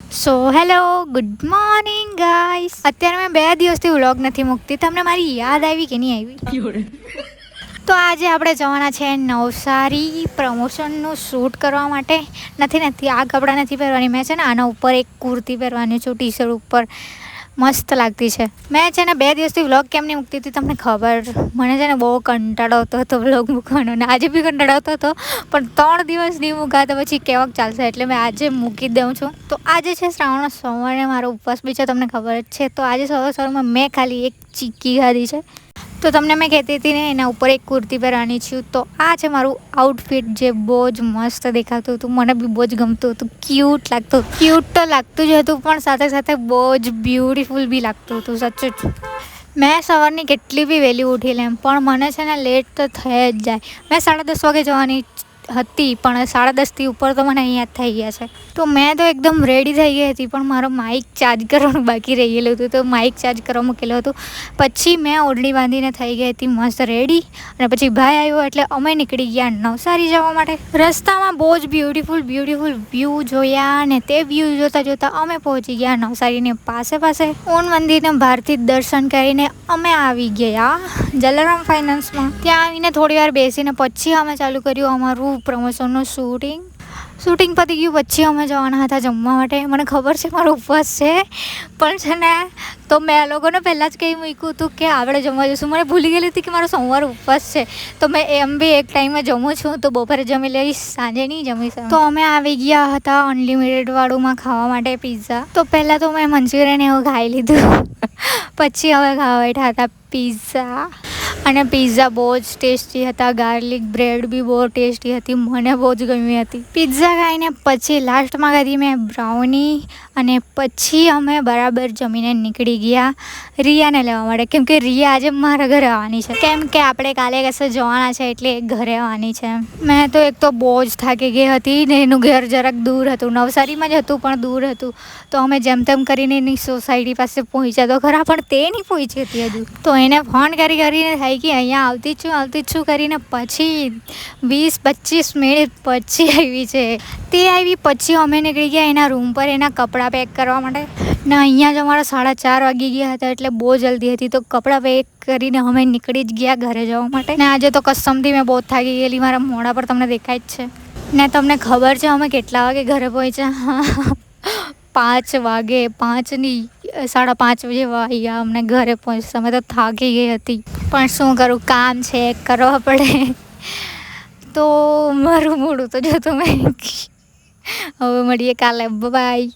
So hello good morning guys. અત્યારે મેં 2 દિવસથી વ્લોગ નથી મૂકતી. તમને મારી યાદ આવી કે નહીં આવી? તો આજે આપણે જવાના છે નવસારી પ્રમોશનનું શૂટ કરવા માટે. નથી આ કપડાં નથી પહેરવાની. મેં છે ને આના ઉપર એક કુર્તી પહેરવાની છું, ટી શર્ટ ઉપર મસ્ત લાગતી છે. મેં છે ને 2 દિવસથી વ્લોગ કેમ નહીં મૂકતી હતી તમને ખબર? મને છે ને બહુ કંટાળો આવતો હતો વ્લોગ મૂકવાનો, ને આજે બી કંટાળો આવતો હતો, પણ 3 દિવસ નહીં મૂકાતા પછી કેવાક ચાલશે, એટલે મેં આજે મૂકી જ દઉં છું. તો આજે છે શ્રાવણનો સોમવાર ને મારો ઉપવાસ બી છે, તમને ખબર જ છે. તો આજે સવારમાં મેં ખાલી એક ચીક્કી ખાધી છે. તો તમને મેં કહેતી હતી ને એના ઉપર એક કુર્તી પહેરવાની છું. તો આ છે મારું આઉટફિટ જે બહુ જ મસ્ત દેખાતું હતું, મને બી બહુ જ ગમતું હતું, ક્યુટ તો લાગતું જ હતું, પણ સાથે સાથે બહુ જ બ્યુટીફુલ બી લાગતું હતું. સાચું જ મેં સવારની કેટલી બી વહેલી ઉઠી લેમ, પણ મને છે ને લેટ તો થઈ જ જાય. મેં 10:30 વાગે જવાની હતી, પણ 10:30થી ઉપર તો મને અહીંયા થઈ ગયા છે. તો મેં તો એકદમ રેડી થઈ ગઈ હતી, પણ મારો માઇક ચાર્જ કરવાનું બાકી રહી ગયેલું હતું, તો માઇક ચાર્જ કરવા મૂકેલું હતું. પછી મેં ઓઢણી બાંધીને થઈ ગઈ હતી મસ્ત રેડી, અને પછી ભાઈ આવ્યો એટલે અમે નીકળી ગયા નવસારી જવા માટે. રસ્તામાં બહુ જ બ્યુટીફુલ વ્યૂ જોયા, અને તે વ્યૂ જોતા અમે પહોંચી ગયા નવસારીની પાસે ઓન મંદિરને બહારથી દર્શન કરીને અમે આવી ગયા જલારામ ફાઇનાન્સમાં. ત્યાં આવીને થોડી વાર બેસીને પછી અમે ચાલુ કર્યું અમારું પ્રમોશનનું શૂટિંગ પતી ગયું. પછી અમે જવાના હતા જમવા માટે. મને ખબર છે મારો ઉપવાસ છે, પણ છે ને તો મેં લોકોને પહેલાં જ કહી મૂક્યું હતું કે આપણે જમવા જઈશું. મને ભૂલી ગયેલી હતી કે મારો સોમવાર ઉપવાસ છે, તો મેં એમ બી એક ટાઈમે જમું છું, તો બપોરે જમી લઈશ, સાંજે નહીં જમીશ. તો અમે આવી ગયા હતા અનલિમિટેડ વાળુંમાં ખાવા માટે પિઝા. તો પહેલાં તો મેં મંચુરિયન એવું ખાઈ લીધું, પછી હવે ખાવા બેઠા હતા પિઝા. અને પિઝા બહુ જ ટેસ્ટી હતા, ગાર્લિક બ્રેડ બી બહુ ટેસ્ટી હતી, મને બહુ જ ગમી હતી. પિઝા ખાઈને પછી લાસ્ટમાં ખાધી મેં બ્રાઉની, અને પછી અમે બરાબર જમીને નીકળી ગયા રિયાને લેવા માટે, કેમ કે રિયા આજે મારા ઘરે આવવાની છે, કેમ કે આપણે કાલે કશે જવાના છે એટલે ઘરે આવવાની છે. મેં તો એક તો બહુ જ થાકી ગઈ હતી, ને એનું ઘર જરાક દૂર હતું, નવસારીમાં જ હતું પણ દૂર હતું. તો અમે જેમ તેમ કરીને એની સોસાયટી પાસે પહોંચ્યા તો ખરા, પણ તે નહીં પહોંચી હતી હજુ. તો એને ફોન કરીને થાય કે અહીંયા આવતી જ છું કરીને પછી 20-25 મિનિટ પછી આવી છે. તે આવી પછી અમે નીકળી ગયા એના રૂમ પર એના કપડાં પેક કરવા માટે. ને અહીંયા જ અમારા 4:30 વાગી ગયા હતા, એટલે બહુ જલ્દી હતી. તો કપડાં પેક કરીને અમે નીકળી જ ગયા ઘરે જવા માટે. ને આજે તો કસમથી મેં બહુ થાકી ગયેલી, મારા મોઢા પર તમને દેખાય જ છે. ને તમને ખબર છે અમે કેટલા વાગે ઘરે પહોંચ્યા? 5 વાગે, 5:30 જેવા આવ્યા અમને ઘરે પહોંચતા. અમે તો થાકી ગઈ હતી, પણ શું કરું, કામ છે, કરવા પડે. તો મારું મોડું તો જો તમે હવે મળીએ કાલે, બાય.